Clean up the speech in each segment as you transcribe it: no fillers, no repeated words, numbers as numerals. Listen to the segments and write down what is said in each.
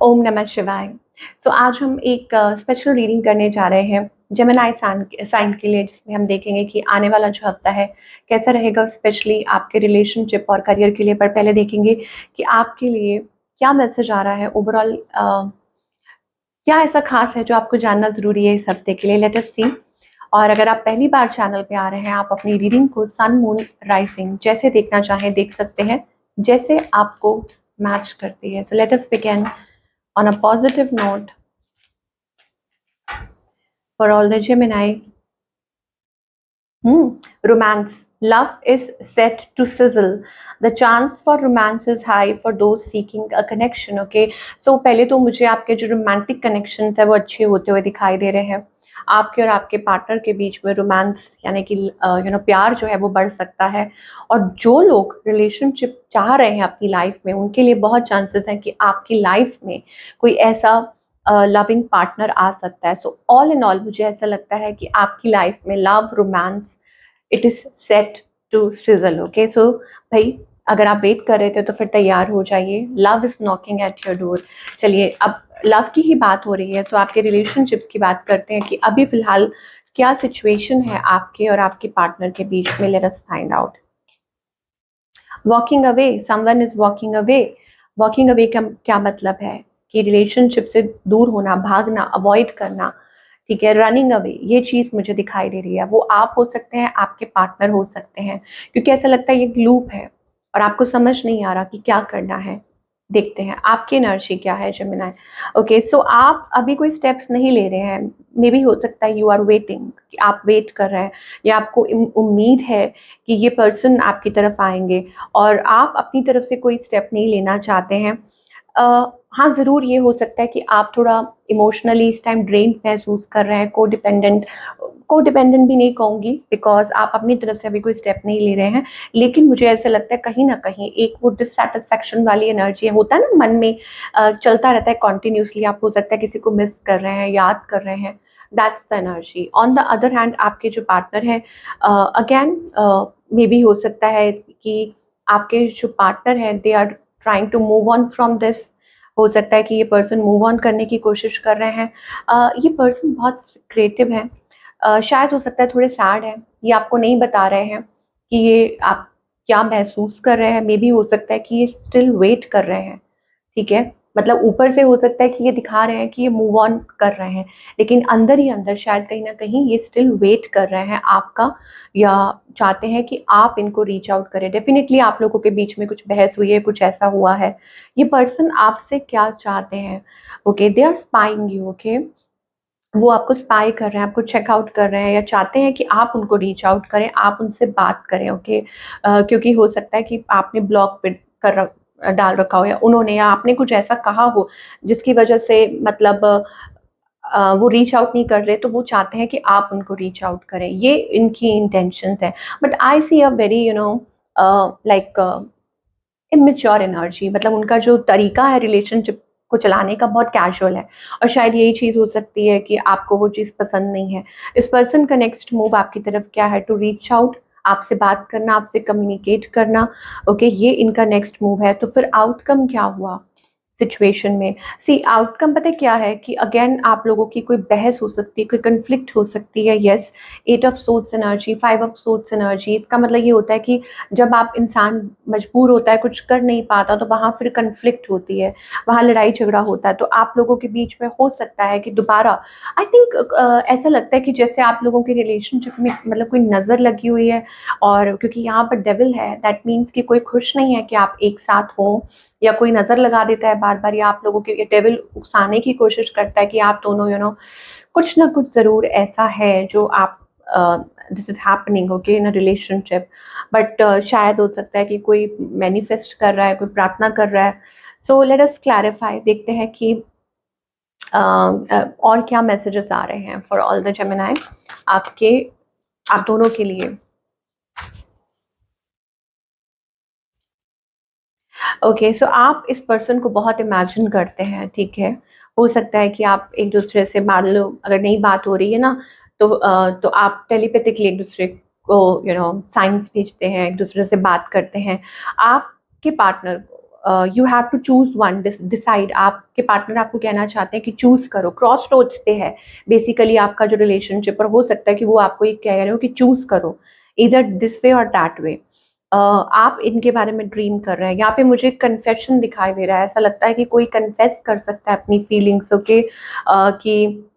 ओम नमः शिवाय। तो आज हम एक स्पेशल रीडिंग करने जा रहे हैं जेमिनी साइन के लिए, जिसमें हम देखेंगे कि आने वाला जो हफ्ता है कैसा रहेगा, स्पेशली आपके रिलेशनशिप और करियर के लिए। पर पहले देखेंगे कि आपके लिए क्या मैसेज आ रहा है ओवरऑल, क्या ऐसा खास है जो आपको जानना ज़रूरी है इस हफ्ते के लिए। लेट अस सी। और अगर आप पहली बार चैनल पे आ रहे हैं, आप अपनी रीडिंग को सन मून राइजिंग जैसे देखना चाहें देख सकते हैं, जैसे आपको मैच करती है। So let us begin on a positive note for all the Gemini. Romance. Love is set to sizzle. The chance for romance is high for those seeking a connection. Okay. So पहले तो मुझे आपके जो romantic connection है वो अच्छे होते हुए दिखाई दे रहे हैं। आपके और आपके पार्टनर के बीच में रोमांस यानी कि प्यार जो है वो बढ़ सकता है। और जो लोग रिलेशनशिप चाह रहे हैं अपनी लाइफ में, उनके लिए बहुत चांसेस हैं कि आपकी लाइफ में कोई ऐसा लविंग पार्टनर आ सकता है। सो ऑल इन ऑल मुझे ऐसा लगता है कि आपकी लाइफ में love romance it is set to sizzle. Okay, so भाई अगर आप वेट कर रहे थे तो फिर तैयार हो जाइए। Love is knocking at your door. चलिए, अब लव की ही बात हो रही है तो आपके रिलेशनशिप की बात करते हैं कि अभी फिलहाल क्या सिचुएशन है आपके और आपके पार्टनर के बीच में। Let us find out. Walking away, someone is walking away. Walking away का क्या मतलब है कि रिलेशनशिप से दूर होना, भागना, अवॉइड करना। ठीक है, रनिंग अवे, ये चीज मुझे दिखाई दे रही है। वो आप हो सकते हैं, आपके पार्टनर हो सकते हैं, क्योंकि ऐसा लगता है ये लूप है और आपको समझ नहीं आ रहा कि क्या करना है। देखते हैं आपकी एनर्जी क्या है जेमिनी। ओके, सो आप अभी कोई स्टेप्स नहीं ले रहे हैं। मे बी हो सकता है यू आर वेटिंग, कि आप वेट कर रहे हैं, या आपको उम्मीद है कि ये पर्सन आपकी तरफ आएंगे और आप अपनी तरफ से कोई स्टेप नहीं लेना चाहते हैं। हाँ, ज़रूर ये हो सकता है कि आप थोड़ा इमोशनली इस टाइम ड्रेन महसूस कर रहे हैं, को डिपेंडेंट भी नहीं कहूँगी, बिकॉज आप अपनी तरफ से अभी कोई स्टेप नहीं ले रहे हैं। लेकिन मुझे ऐसा लगता है कहीं ना कहीं एक वो डिससेटिस्फैक्शन वाली एनर्जी होता है ना मन में, चलता रहता है कॉन्टिन्यूसली। आप हो सकता है किसी को मिस कर रहे हैं, याद कर रहे हैं। That's the energy. On the other hand आपके जो पार्टनर है, अगेन मे बी हो सकता है कि आपके जो पार्टनर हैं they are trying to move on from this. हो सकता है कि ये पर्सन मूव ऑन करने की कोशिश कर रहे हैं। ये पर्सन बहुत क्रिएटिव है। शायद हो सकता है थोड़े सैड है, ये आपको नहीं बता रहे हैं कि ये आप क्या महसूस कर रहे हैं। मे बी हो सकता है कि ये स्टिल वेट कर रहे हैं। ठीक है, मतलब ऊपर से हो सकता है कि ये दिखा रहे हैं कि ये मूव ऑन कर रहे हैं, लेकिन अंदर ही अंदर शायद कहीं ना कहीं ये स्टिल वेट कर रहे हैं आपका, या चाहते हैं कि आप इनको रीच आउट करें। डेफिनेटली आप लोगों के बीच में कुछ बहस हुई है, कुछ ऐसा हुआ है। ये पर्सन आपसे क्या चाहते हैं? Okay, they are spying you. Okay, वो आपको स्पाई कर रहे हैं, आपको चेकआउट कर रहे हैं, या चाहते हैं कि आप उनको रीच आउट करें, आप उनसे बात करें। ओके, क्योंकि हो सकता है कि आपने ब्लॉक पे डाल रखा हो, या उन्होंने, या आपने कुछ ऐसा कहा हो जिसकी वजह से मतलब वो रीच आउट नहीं कर रहे, तो वो चाहते हैं कि आप उनको रीच आउट करें। ये इनकी इंटेंशन है। But I see a very like immature energy. मतलब उनका जो तरीका है रिलेशनशिप को चलाने का बहुत कैजुअल है, और शायद यही चीज़ हो सकती है कि आपको वो चीज़ पसंद नहीं है। इस पर्सन का नेक्स्ट मूव आपकी तरफ क्या है? टू रीच आउट, आपसे बात करना, आपसे कम्युनिकेट करना। ओके, ये इनका नेक्स्ट मूव है। तो फिर आउटकम क्या हुआ सिचुएशन में? सी, आउटकम पता है क्या है कि अगेन आप लोगों की कोई बहस हो सकती है, कोई कंफ्लिक्ट हो सकती है। Yes, 8 of swords energy, 5 of swords energy. इसका मतलब ये होता है कि जब आप इंसान मजबूर होता है, कुछ कर नहीं पाता, तो वहाँ फिर कंफ्लिक्ट होती है, वहाँ लड़ाई झगड़ा होता है। तो आप लोगों के बीच में हो सकता है कि दोबारा, आई थिंक ऐसा लगता है कि जैसे आप लोगों के रिलेशनशिप में मतलब कोई नज़र लगी हुई है। और क्योंकि यहाँ पर डेविल है, दैट मीन्स कि कोई खुश नहीं है कि आप एक साथ हो, या कोई नज़र लगा देता है बार बार, या आप लोगों के, ये डेविल उकसाने की कोशिश करता है कि आप दोनों कुछ ना कुछ ज़रूर ऐसा है जो आप, this is happening okay in a relationship. But शायद हो सकता है कि कोई मैनिफेस्ट कर रहा है, कोई प्रार्थना कर रहा है। सो लेट अस क्लैरिफाई, देखते हैं कि और क्या मैसेजेस आ रहे हैं फॉर ऑल द जेमिनी, आपके, आप दोनों के लिए। ओके, सो आप इस पर्सन को बहुत इमेजिन करते हैं। ठीक है, हो सकता है कि आप एक दूसरे से, मान लो अगर नहीं बात हो रही है ना, तो आप टेलीपैथिकली एक दूसरे को साइंस भेजते हैं, एक दूसरे से बात करते हैं। आपके partner you have to choose one, decide. आपके पार्टनर आपको कहना चाहते हैं कि चूज करो, क्रॉस रोड्स पे है बेसिकली आपका जो रिलेशनशिप, और हो सकता है कि वो आपको ये कह रहे हो कि चूज करो इधर दिस वे और दैट वे। आप इनके बारे में ड्रीम कर रहे हैं। यहाँ पे मुझे कन्फेशन दिखाई दे रहा है, ऐसा लगता है कि कोई कन्फेस कर सकता है अपनी फीलिंग्स, ओके, कि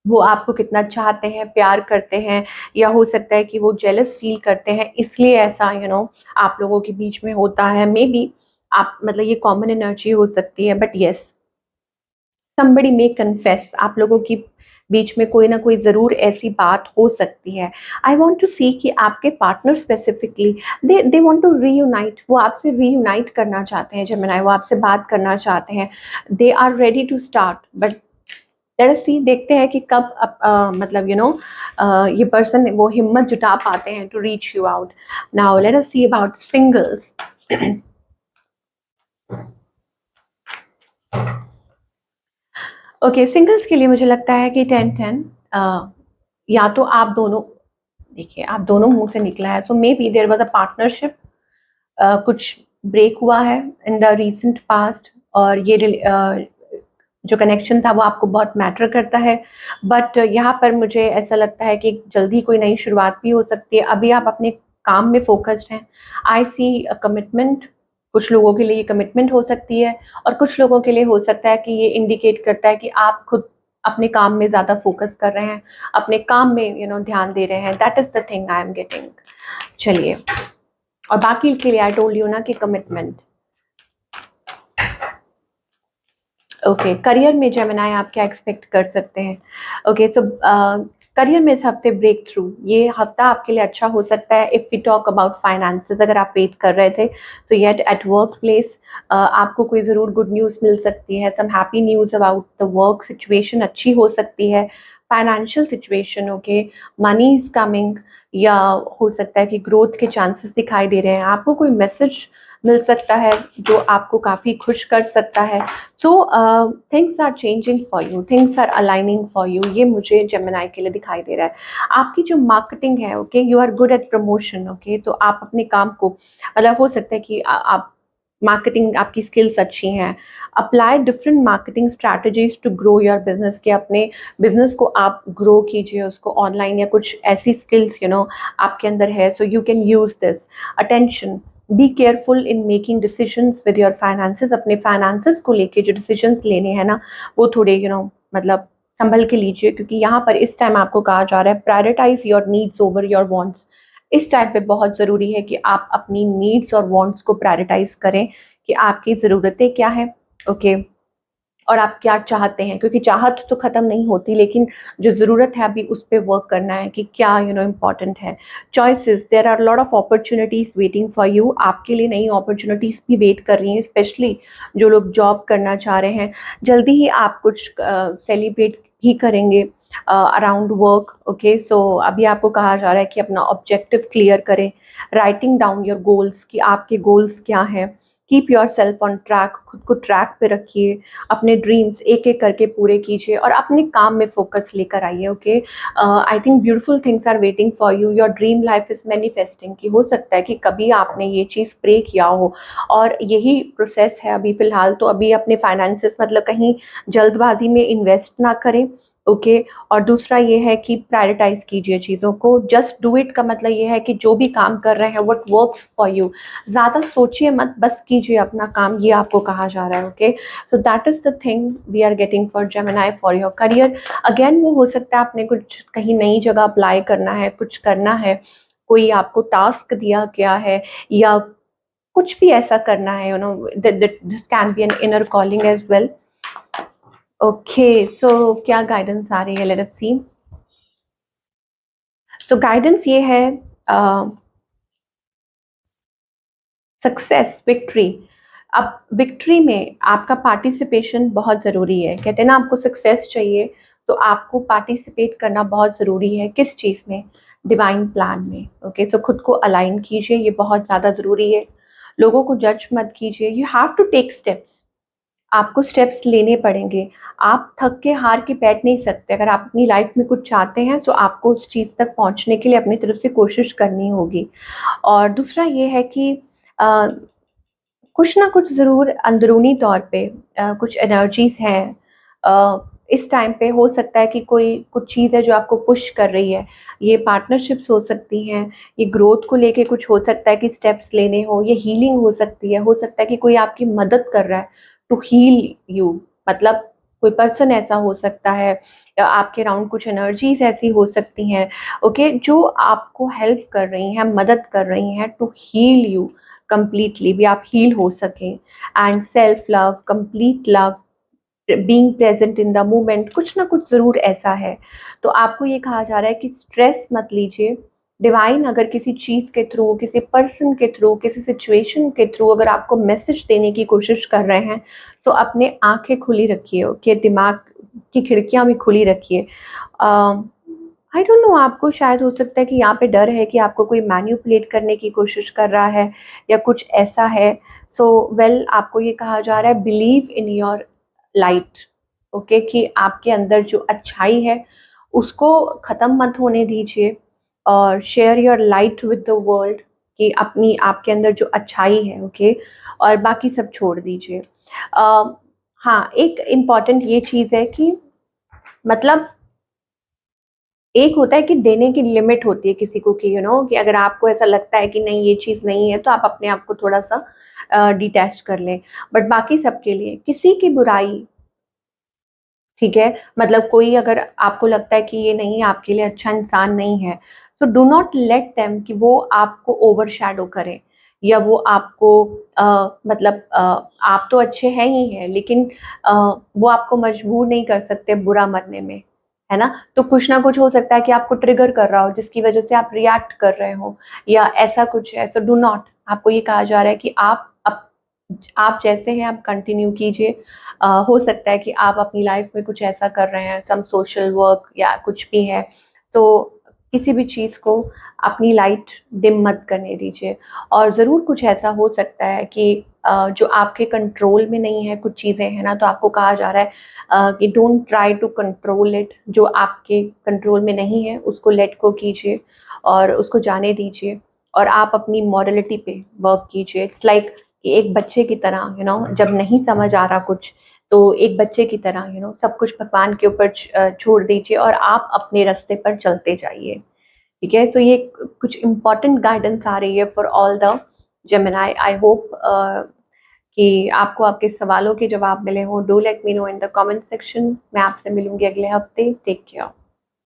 वो आपको कितना चाहते हैं, प्यार करते हैं, या हो सकता है कि वो जेलस फील करते हैं, इसलिए ऐसा आप लोगों के बीच में होता है। मे बी आप मतलब ये कॉमन एनर्जी हो सकती है, but yes somebody may confess, आप लोगों की बीच में कोई ना कोई ज़रूर ऐसी बात हो सकती है। आई वॉन्ट टू सी कि आपके partner specifically they want to reunite, वो आपसे रीयूनाइट करना चाहते हैं जमिनाई, वो आपसे बात करना चाहते हैं, they are ready to start, but let us see, देखते हैं कि कब मतलब ये पर्सन वो हिम्मत जुटा पाते हैं to reach you out. Now let us see about singles. Okay, singles के लिए मुझे लगता है कि 10-10, या तो आप दोनों, देखिए आप दोनों मुंह से निकला है, so may be there was a partnership, कुछ ब्रेक हुआ है इन द रीसेंट पास्ट, और ये जो कनेक्शन था वो आपको बहुत मैटर करता है, बट यहाँ पर मुझे ऐसा लगता है कि जल्दी कोई नई शुरुआत भी हो सकती है। अभी आप अपने काम में फोकस्ड हैं। आई सी अ कमिटमेंट, कुछ लोगों के लिए ये कमिटमेंट हो सकती है, और कुछ लोगों के लिए हो सकता है कि ये इंडिकेट करता है कि आप खुद अपने काम में ज़्यादा फोकस कर रहे हैं, अपने काम में ध्यान दे रहे हैं। That is the thing I am getting. चलिए, और बाकी के लिए आई टोल्ड यू ना कि कमिटमेंट। ओके, करियर में जेमिनाई आप क्या एक्सपेक्ट कर सकते हैं? ओके, सो करियर में इस हफ्ते ब्रेक थ्रू, ये हफ्ता आपके लिए अच्छा हो सकता है। If we talk about finances, अगर आप वेट कर रहे थे तो येट एट वर्क प्लेस आपको कोई ज़रूर गुड न्यूज़ मिल सकती है। Some happy news about the work situation अच्छी हो सकती है। Financial situation, okay, money is coming, या हो सकता है कि ग्रोथ के चांसेस दिखाई दे रहे हैं। आपको कोई मैसेज मिल सकता है जो आपको काफ़ी खुश कर सकता है। तो things are changing for you, things are aligning for you, ये मुझे जेमिनाई के लिए दिखाई दे रहा है। आपकी जो मार्केटिंग है, okay, you are good at promotion, okay, तो आप अपने काम को मतलब हो सकता है कि आप मार्केटिंग, आपकी स्किल्स अच्छी हैं। Apply different marketing strategies to grow your business, के अपने बिजनेस को आप ग्रो कीजिए उसको ऑनलाइन, या कुछ ऐसी स्किल्स आपके अंदर है, so you can use this. Attention, be careful in making decisions with your finances, अपने फाइनेंसेस को लेके जो डिसीजंस लेने हैं ना, वो थोड़े मतलब संभल के लीजिए, क्योंकि यहाँ पर इस टाइम आपको कहा जा रहा है prioritise your needs over your wants. इस टाइम पे बहुत ज़रूरी है कि आप अपनी नीड्स और वांट्स को प्रायोरिटाइज करें, कि आपकी ज़रूरतें क्या हैं, ओके, और आप क्या चाहते हैं, क्योंकि चाहत तो ख़त्म नहीं होती, लेकिन जो ज़रूरत है अभी उस पे वर्क करना है कि क्या इम्पॉर्टेंट है। Choices, there are lot of opportunities waiting for you, आपके लिए नई अपॉर्चुनिटीज़ भी वेट कर रही हैं, स्पेशली जो लोग जॉब करना चाह रहे हैं। जल्दी ही आप कुछ सेलिब्रेट भी करेंगे अराउंड वर्क, ओके, सो अभी आपको कहा जा रहा है कि अपना ऑब्जेक्टिव क्लियर करें। राइटिंग डाउन योर गोल्स, कि आपके गोल्स क्या हैं। Keep your self on track, खुद को ट्रैक पे रखिए, अपने ड्रीम्स एक एक करके पूरे कीजिए, और अपने काम में फोकस लेकर आइए, okay. I think beautiful things are waiting for you, your dream life is manifesting, कि हो सकता है कि कभी आपने ये चीज़ प्रे किया हो, और यही प्रोसेस है अभी फ़िलहाल। तो अभी अपने फाइनेंसेस मतलब कहीं जल्दबाजी में इन्वेस्ट ना करें, ओके। और दूसरा ये है कि प्रायोरिटाइज कीजिए चीज़ों को। जस्ट डू इट का मतलब ये है कि जो भी काम कर रहे हैं व्हाट वर्क्स फॉर यू, ज़्यादा सोचिए मत, बस कीजिए अपना काम, ये आपको कहा जा रहा है, okay. So that is the thing we are getting for Gemini for your career. Again वो हो सकता है आपने कुछ कहीं नई जगह अप्लाई करना है, कुछ करना है, कोई आपको टास्क दिया गया है, या कुछ भी ऐसा करना है, this can be an inner calling as well. Okay, so क्या गाइडेंस आ रही है, लेट अस सी। सो गाइडेंस ये है, सक्सेस, विक्ट्री। अब विक्ट्री में आपका पार्टिसिपेशन बहुत ज़रूरी है। कहते हैं ना, आपको सक्सेस चाहिए तो आपको पार्टिसिपेट करना बहुत ज़रूरी है। किस चीज़ में? डिवाइन प्लान में, ओके। सो खुद को अलाइन कीजिए, ये बहुत ज़्यादा ज़रूरी है। लोगों को जज मत कीजिए, you have to take steps, आपको स्टेप्स लेने पड़ेंगे। आप थक के हार के बैठ नहीं सकते। अगर आप अपनी लाइफ में कुछ चाहते हैं तो आपको उस चीज़ तक पहुंचने के लिए अपनी तरफ से कोशिश करनी होगी। और दूसरा ये है कि कुछ ना कुछ ज़रूर अंदरूनी तौर पे कुछ एनर्जीज़ हैं। इस टाइम पे हो सकता है कि कोई कुछ चीज़ है जो आपको पुश कर रही है। ये पार्टनरशिप्स हो सकती हैं, ये ग्रोथ को लेके कुछ हो सकता है कि स्टेप्स लेने हो, ये हीलिंग हो सकती है। हो सकता है कि कोई आपकी मदद कर रहा है टू हील यू, मतलब कोई पर्सन ऐसा हो सकता है या आपके अराउंड कुछ एनर्जीज़ ऐसी हो सकती हैं, ओके, जो आपको हेल्प कर रही हैं, मदद कर रही हैं टू हील यू कंप्लीटली, भी आप हील हो सकें। And self love, complete love, being present in the moment, कुछ ना कुछ ज़रूर ऐसा है। तो आपको ये कहा जा रहा है कि स्ट्रेस मत लीजिए। डिवाइन अगर किसी चीज़ के थ्रू, किसी पर्सन के थ्रू, किसी सिचुएशन के थ्रू अगर आपको मैसेज देने की कोशिश कर रहे हैं, तो अपने आंखें खुली रखिए, ओके, दिमाग की खिड़कियां भी खुली रखिए। आई डोंट नो, आपको शायद हो सकता है कि यहाँ पे डर है कि आपको कोई मैनिपुलेट करने की कोशिश कर रहा है या कुछ ऐसा है। सो वेल, आपको ये कहा जा रहा है believe in your light, okay, कि आपके अंदर जो अच्छाई है उसको ख़त्म मत होने दीजिए और share your light with the world, कि अपनी आपके अंदर जो अच्छाई है, ओके, और बाकी सब छोड़ दीजिए। हाँ, एक इम्पॉर्टेंट ये चीज़ है कि मतलब एक होता है कि देने की लिमिट होती है किसी को, कि कि अगर आपको ऐसा लगता है कि नहीं ये चीज़ नहीं है, तो आप अपने आप को थोड़ा-सा डिटैच कर लें। बट बाकी सबके लिए किसी की बुराई, ठीक है? मतलब कोई अगर आपको लगता है कि ये नहीं आपके लिए अच्छा इंसान नहीं है, so do not let them कि वो आपको ओवरशैडो करें या वो आपको आप तो अच्छे हैं ही हैं, लेकिन अ, वो आपको मजबूर नहीं कर सकते बुरा मानने में, है ना? तो कुछ ना कुछ हो सकता है कि आपको ट्रिगर कर रहा हो जिसकी वजह से आप रिएक्ट कर रहे हो या ऐसा कुछ है, सो डू नॉट। आपको ये कहा जा रहा है कि आप जैसे हैं आप कंटिन्यू कीजिए। हो सकता है कि आप अपनी लाइफ में कुछ ऐसा कर रहे हैं, सम सोशल वर्क या कुछ भी है, तो किसी भी चीज़ को अपनी लाइट डिम मत करने दीजिए। और ज़रूर कुछ ऐसा हो सकता है कि जो आपके कंट्रोल में नहीं है कुछ चीज़ें हैं ना, तो आपको कहा जा रहा है कि don't try to control it. जो आपके कंट्रोल में नहीं है उसको लेट गो कीजिए और उसको जाने दीजिए और आप अपनी मॉरलिटी पे वर्क कीजिए। इट्स लाइक कि एक बच्चे की तरह, जब नहीं समझ आ रहा कुछ, तो एक बच्चे की तरह सब कुछ भगवान के ऊपर छोड़ दीजिए और आप अपने रास्ते पर चलते जाइए। ठीक है? तो ये कुछ इम्पोर्टेंट गाइडेंस आ रही है for all the Gemini. I hope कि आपको आपके सवालों के जवाब मिले हों। Do let me know in the comment section. मैं आपसे मिलूंगी अगले हफ्ते। Take care.